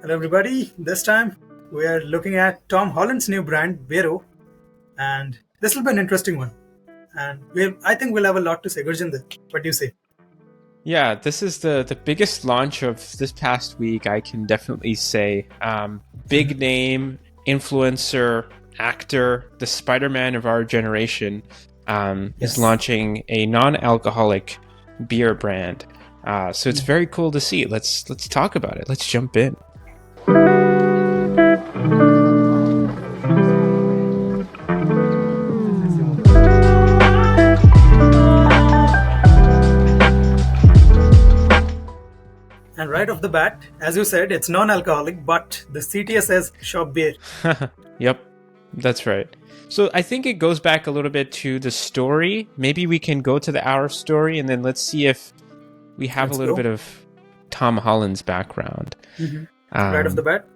Hello, everybody. This time we are looking at Tom Holland's new brand, BERO, and this will be an interesting one. And I think we'll have a lot to say. Gurjinder, what do you say? Yeah, this is the biggest launch of this past week, I can definitely say. Big name, influencer, actor, the Spider-Man of our generation is launching a non-alcoholic beer brand. So it's very cool to see. Let's talk about it. Let's jump in. And right off the bat, as you said, it's non-alcoholic, but the CTA says shop beer. Yep, that's right. So I think it goes back a little bit to the story. Maybe we can go to our story and then let's see if we have a little bit of Tom Holland's background. Right off the bat,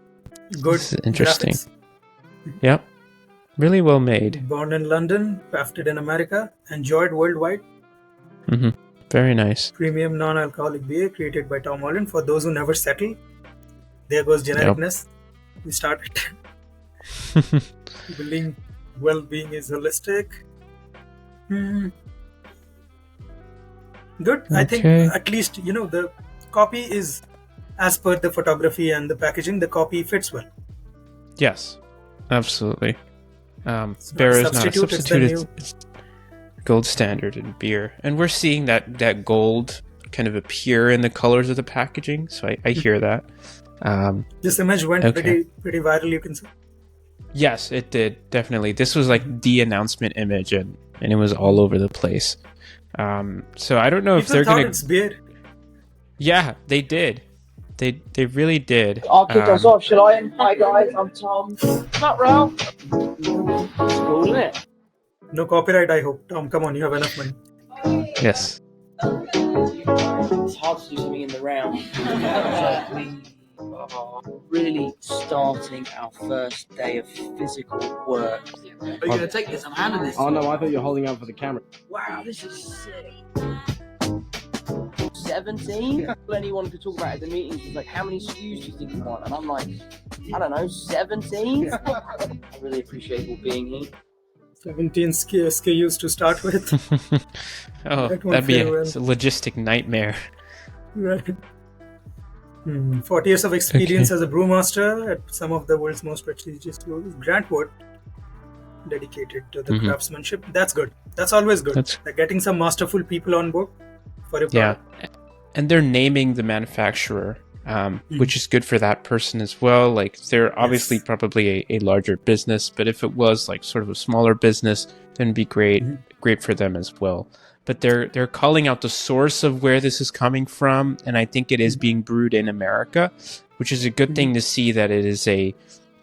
good. This is interesting. Graphics. Yep, really well made. Born in London, crafted in America, enjoyed worldwide. Very nice. Premium non-alcoholic beer created by Tom Holland. For those who never settle, there goes genericness. We started. Building well-being is holistic. Good. Okay. I think at least, the copy is as per the photography and the packaging, the copy fits well. Yes, absolutely. BERO is not a substitute. It's gold standard in beer. And we're seeing that gold kind of appear in the colors of the packaging. So I hear that. This image went pretty viral, you can say. Yes, it did. Definitely. This was like the announcement image and it was all over the place. So I don't know if they're going to... it's beer. Yeah, they did. They really did. I'll kick us off, shall I? Hi guys, I'm Tom. Not Ralph. It's cool, isn't it? No copyright, I hope. Tom, come on, you have enough money. Yes. It's hard to do something in the round. We are really starting our first day of physical work. Are you going to take this? I'm handing this. Oh no, I thought you were holding out for the camera. Wow, this is sick. 17? Anyone could talk about it at the meetings. It's like, how many SKUs do you think you want? And I'm like, I don't know, 17? I really appreciate you being here. 17 SKUs to start with. That'd be a logistic nightmare. Right. 40 years of experience as a brewmaster at some of the world's most prestigious breweries. Grant Wood, dedicated to the craftsmanship. That's good. That's always good. Like getting some masterful people on board for a product. Yeah, and they're naming the manufacturer, which is good for that person as well. Like they're obviously probably a larger business, but if it was like sort of a smaller business, then it'd be great for them as well. But they're calling out the source of where this is coming from, and I think it is being brewed in America, which is a good thing to see that it is a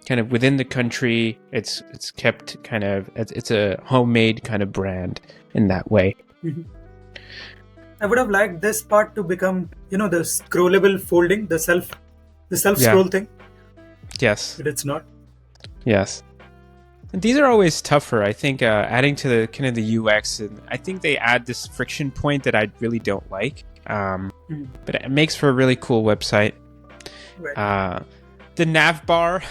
kind of within the country. It's kept kind of, it's a homemade kind of brand in that way. I would have liked this part to become, the scrollable folding, the self scroll thing. Yes. But it's not. Yes. And these are always tougher, I think, adding to the kind of the UX. And I think they add this friction point that I really don't like. But it makes for a really cool website. Right. The nav bar,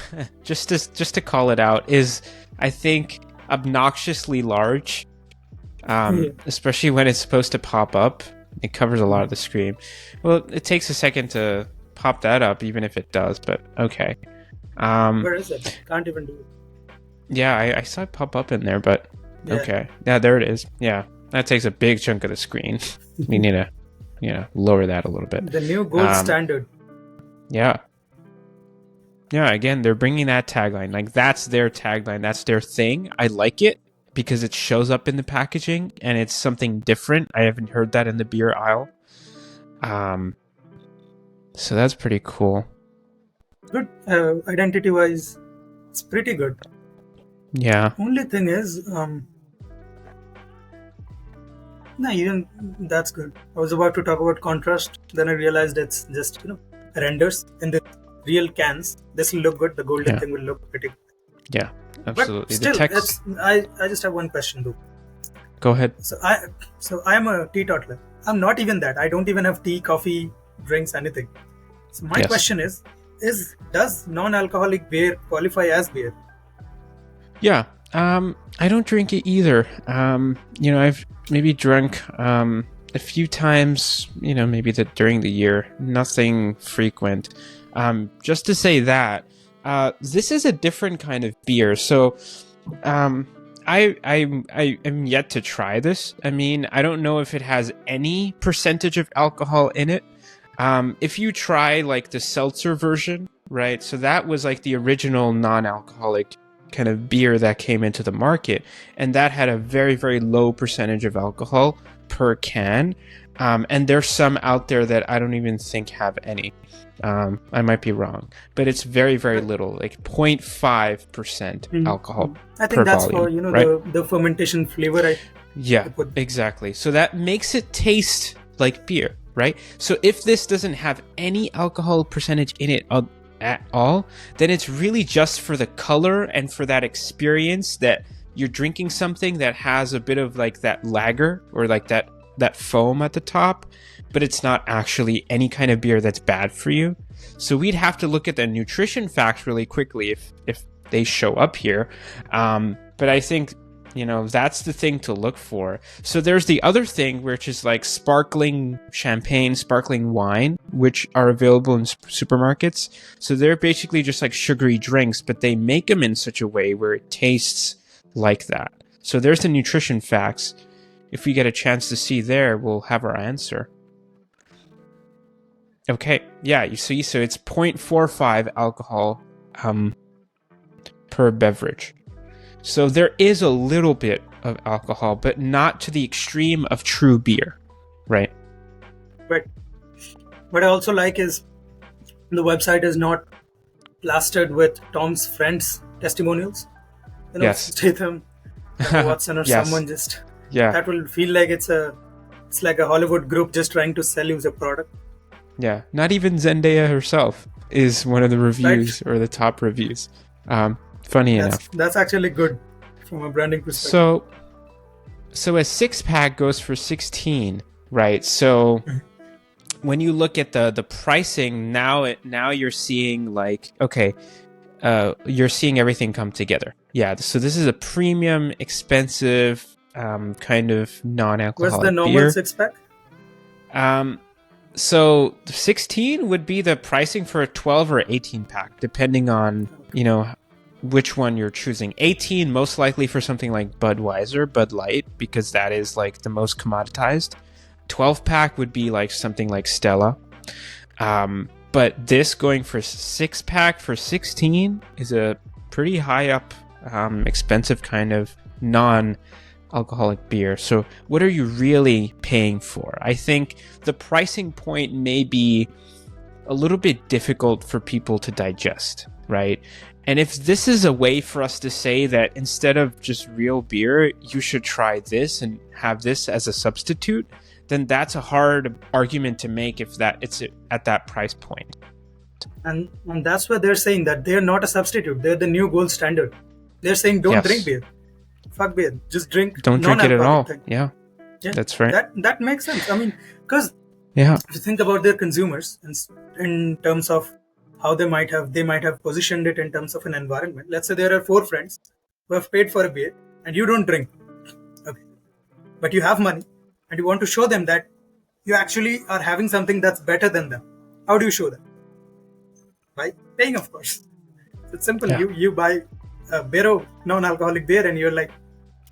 just to call it out, is, I think, obnoxiously large. Especially when it's supposed to pop up. It covers a lot of the screen. Well, it takes a second to pop that up, even if it does, but okay. Where is it? Can't even do it. Yeah, I saw it pop up in there, but okay. Yeah, there it is. Yeah, that takes a big chunk of the screen. We need to, lower that a little bit. The new gold standard. Yeah. Yeah, again, they're bringing that tagline. Like, that's their tagline. That's their thing. I like it because it shows up in the packaging and it's something different. I haven't heard that in the beer aisle. So that's pretty cool. Good. Identity-wise, it's pretty good. Yeah. Only thing is, that's good. I was about to talk about contrast, then I realized it's just, renders in the real cans. This will look good. The golden thing will look pretty good. Yeah, absolutely. But still, the text... I just have one question though. Go ahead. So I am a teetotaler. I'm not even that. I don't even have tea, coffee, drinks, anything. So my question is, does non-alcoholic beer qualify as beer? Yeah. I don't drink it either. I've maybe drunk a few times, maybe during the year, nothing frequent. Just to say that this is a different kind of beer. So I am yet to try this. I mean, I don't know if it has any percentage of alcohol in it. If you try like the seltzer version, right? So that was like the original non-alcoholic kind of beer that came into the market, and that had a very, very low percentage of alcohol per can. And there's some out there that I don't even think have any. I might be wrong, but it's very, very little, like 0.5% alcohol. I think per that's volume, for right? the fermentation flavor. Yeah, exactly. So that makes it taste like beer, right? So if this doesn't have any alcohol percentage in it at all, then it's really just for the color and for that experience that you're drinking something that has a bit of like that lager or like that foam at the top, but it's not actually any kind of beer that's bad for you. So we'd have to look at the nutrition facts really quickly if they show up here. But I think that's the thing to look for. So there's the other thing, which is like sparkling champagne, sparkling wine, which are available in supermarkets. So they're basically just like sugary drinks, but they make them in such a way where it tastes like that. So there's the nutrition facts. If we get a chance to see there, we'll have our answer. Okay, yeah, you see, so it's 0.45 alcohol per beverage. So there is a little bit of alcohol, but not to the extreme of true beer, right? But what I also like is the website is not plastered with Tom's friends' testimonials. Yes. Statham, Watson, or Yes. someone just. Yeah. That will feel like it's like a Hollywood group just trying to sell you the product. Yeah. Not even Zendaya herself is one of the reviews or the top reviews. Funny enough. That's actually good from a branding perspective. So a 6-pack goes for $16, right? So when you look at the pricing now you're seeing like, okay, you're seeing everything come together. Yeah. So this is a premium, expensive kind of non-alcoholic What's the normal beer. 6-pack? So 16 would be the pricing for a 12 or 18 pack, depending on which one you're choosing. 18 most likely for something like Budweiser, Bud Light, because that is like the most commoditized. 12 pack would be like something like Stella. But this going for 6-pack for 16 is a pretty high up, expensive kind of non-alcoholic beer. So what are you really paying for? I think the pricing point may be a little bit difficult for people to digest, right? And if this is a way for us to say that instead of just real beer, you should try this and have this as a substitute, then that's a hard argument to make if it's at that price point. And that's where they're saying that they're not a substitute. They're the new gold standard. They're saying don't drink beer. Fuck beer. Just drink. Don't drink it at all. Yeah, that's right. That makes sense. I mean, because if you think about their consumers in terms of how they might have positioned it in terms of an environment. Let's say there are 4 friends who have paid for a beer and you don't drink. Okay. But you have money and you want to show them that you actually are having something that's better than them. How do you show them? By paying, of course. It's simple. Yeah. You buy a BERO non-alcoholic beer and you're like,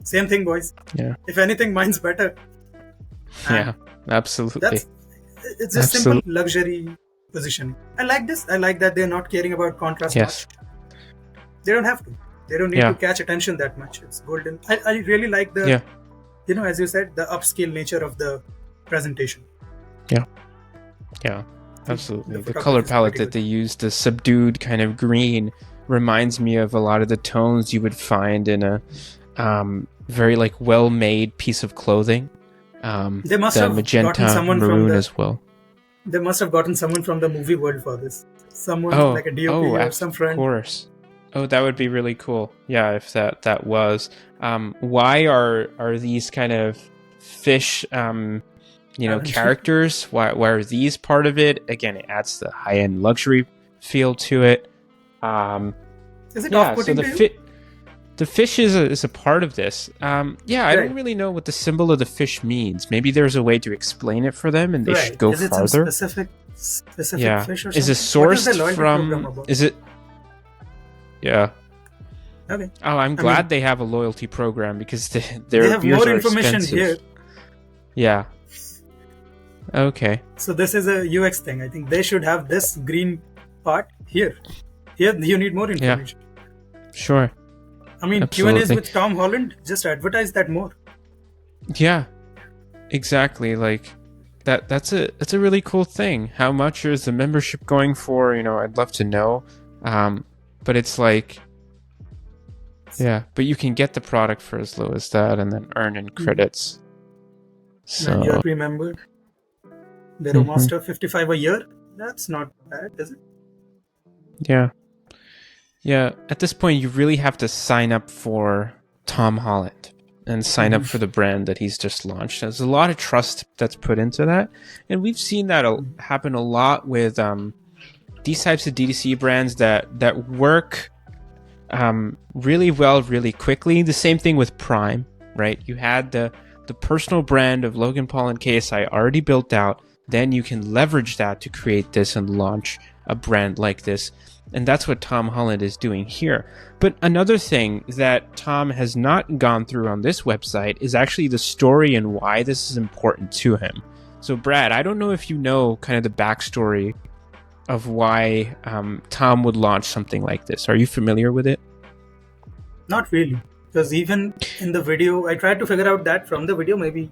same thing, boys. Yeah. If anything, mine's better. Yeah, absolutely. It's a simple luxury positioning. I like this. I like that they're not caring about contrast much. They don't have to. They don't need to catch attention that much. It's golden. I really like the, as you said, the upscale nature of the presentation. Yeah, absolutely. The color palette that they use, the subdued kind of green, reminds me of a lot of the tones you would find in a very like well-made piece of clothing. They must have magenta, gotten someone maroon from as well. They must have gotten someone from the movie world for this. Someone like a DOP or some friend. Of course. Oh, that would be really cool. Yeah, if that was. Why are these kind of fish, characters? Why are these part of it? Again, it adds the high-end luxury feel to it. Is it So off-putting to you? the fish is a part of this. I Right. don't really know what the symbol of the fish means. Maybe there's a way to explain it for them, and they should Right. go Is it some farther. specific Yeah, fish or is it something? What is the sourced loyalty program from? about? Is it? Yeah. Okay. Oh, I'm I glad mean- they have a loyalty program because They their have beers more are information expensive. here. Yeah. Okay. So this is a UX thing. I think they should have this green part here. Here you need more information. Sure. I mean, Q&As Absolutely. with Tom Holland, just advertise that more. Yeah. Exactly. Like that's a really cool thing. How much is the membership going for? I'd love to know. But it's like, yeah, but you can get the product for as low as that and then earn in credits. And you So have to remember, BERO Mhm. Master 55 a year. That's not bad, is it? yeah. Yeah, at this point you really have to sign up for Tom Holland and sign up for the brand that he's just launched. There's a lot of trust that's put into that. And we've seen that happen a lot with these types of DTC brands that work really well, really quickly. The same thing with Prime, right? You had the personal brand of Logan Paul and KSI already built out. Then you can leverage that to create this and launch a brand like this. And that's what Tom Holland is doing here. But another thing that Tom has not gone through on this website is actually the story and why this is important to him. So Brad, I don't know if you know kind of the backstory of why Tom would launch something like this. Are you familiar with it? Not really. Because even in the video, I tried to figure out that from the video. Maybe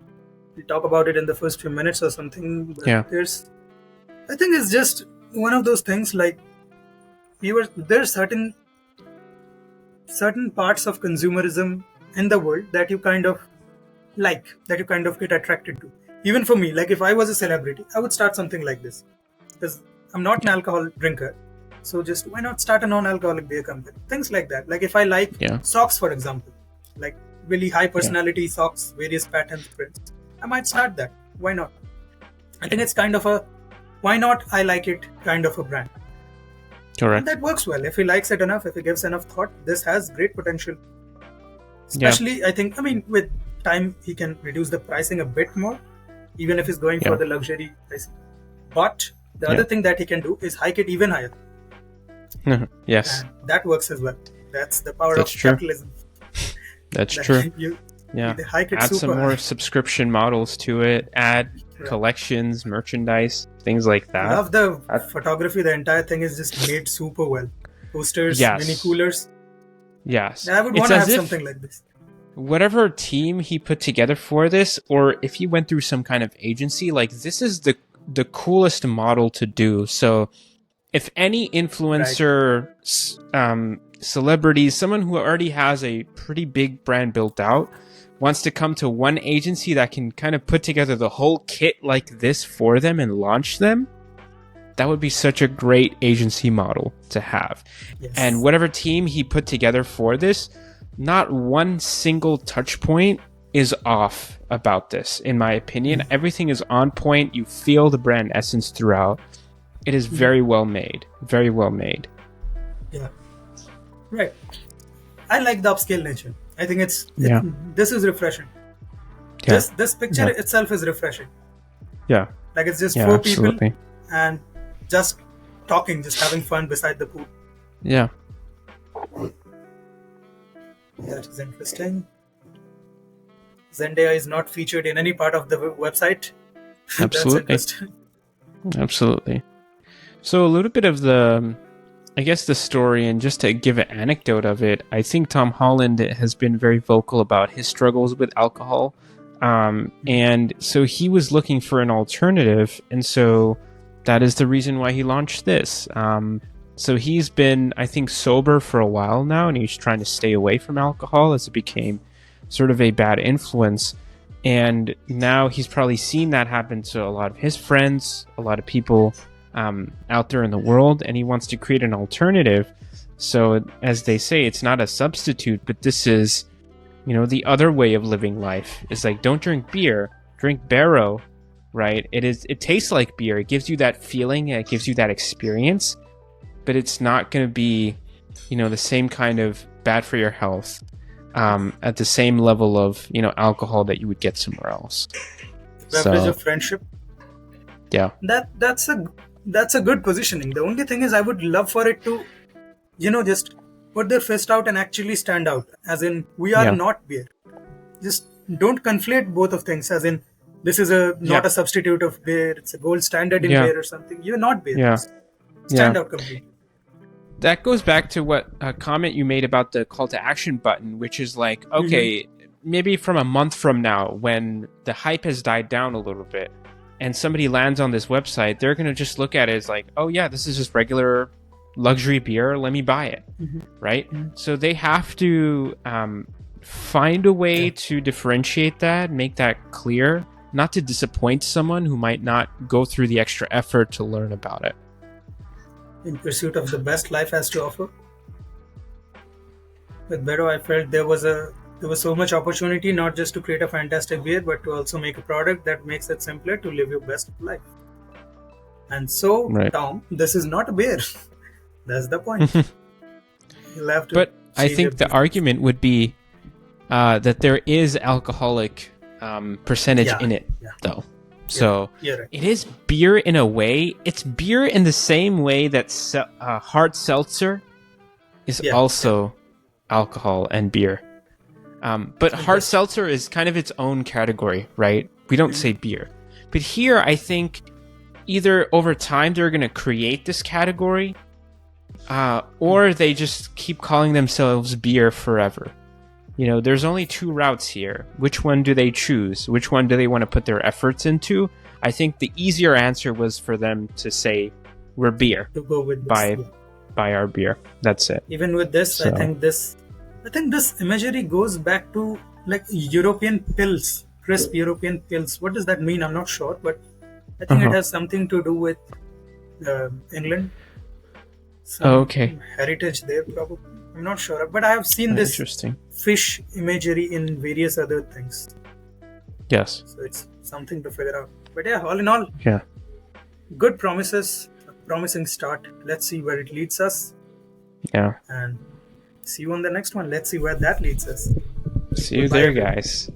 we talk about it in the first few minutes or something. But Yeah. I think it's just one of those things like there's certain parts of consumerism in the world that you kind of like, that you kind of get attracted to. Even for me, like if I was a celebrity, I would start something like this. Because I'm not an alcohol drinker. So just why not start a non-alcoholic beer company? Things like that. Like if I like socks, for example, like really high personality socks, various patterns, prints, I might start that. Why not? I think it's kind of a why not I like it kind of a brand. Correct. And that works well. If he likes it enough, if he gives enough thought, this has great potential. Especially, I think, with time, he can reduce the pricing a bit more, even if he's going for the luxury pricing. But the other thing that he can do is hike it even higher. Yes. And that works as well. That's the power That's of true. capitalism. That's true. You hike it Add super some more high. subscription models to it. Add collections, merchandise, things like that. I love the photography. The entire thing is just made super well. Posters, mini coolers. Yes. I would It's want to as have if something like this. whatever team he put together for this, or if he went through some kind of agency, like this is the coolest model to do. So if any influencer, celebrities, someone who already has a pretty big brand built out, wants to come to one agency that can kind of put together the whole kit like this for them and launch them, that would be such a great agency model to have. Yes. And whatever team he put together for this, not one single touch point is off about this, in my opinion. Everything is on point. You feel the brand essence throughout. It is very well made. Very well made. Yeah. Right. I like the upscale nature. I think this is refreshing. Yeah. This picture itself is refreshing. Yeah. Like it's just Yeah, four absolutely. people and just talking, just having fun beside the pool. Yeah. That is interesting. Zendaya is not featured in any part of the website. Absolutely. That's interesting. Absolutely. So a little bit of the story, and just to give an anecdote of it, I think Tom Holland has been very vocal about his struggles with alcohol. And so he was looking for an alternative. And so that is the reason why he launched this. So he's been, I think, sober for a while now, and he's trying to stay away from alcohol as it became sort of a bad influence. And now he's probably seen that happen to a lot of his friends, a lot of people out there in the world, and he wants to create an alternative. So as they say, it's not a substitute, but this is, the other way of living life. It's like, don't drink beer, drink BERO, right? It tastes like beer. It gives you that feeling. It gives you that experience. but it's not going to be, the same kind of bad for your health at the same level of, alcohol that you would get somewhere else. Beverage of friendship. Yeah. That's a good positioning. The only thing is I would love for it to, just put their fist out and actually stand out. As in, we are not beer. Just don't conflate both of things. As in, this is not a substitute of beer. It's a gold standard in beer or something. You're not beer. Yeah. Stand out completely. That goes back to what a comment you made about the call to action button, which is like, okay, maybe from a month from now, when the hype has died down a little bit, and somebody lands on this website, they're going to just look at it as like, oh yeah, this is just regular luxury beer. Let me buy it. Right? So they have to find a way to differentiate that, make that clear, not to disappoint someone who might not go through the extra effort to learn about it. In pursuit of the best life has to offer. With BERO, I felt there was so much opportunity, not just to create a fantastic beer, but to also make a product that makes it simpler to live your best life. And so, Tom, this is not a beer. That's the point. You'll have to. But I think the argument would be that there is alcoholic percentage in it, though. So right. It is beer in a way. It's beer in the same way that hard seltzer is also alcohol and beer. But hard seltzer is kind of its own category, right? We don't say beer. But here, I think either over time they're going to create this category, or they just keep calling themselves beer forever. There's only two routes here. Which one do they choose? Which one do they want to put their efforts into? I think the easier answer was for them to say, we're beer. To go with this, buy our beer. That's it. Even with this, I think this imagery goes back to like European pills, crisp European pills. What does that mean? I'm not sure, but I think it has something to do with England. Some heritage there, probably. I'm not sure, but I have seen this fish imagery in various other things. Yes. So it's something to figure out. But yeah, all in all, good promises, a promising start. Let's see where it leads us. Yeah. And see you on the next one. Let's see where that leads us. See you there, guys.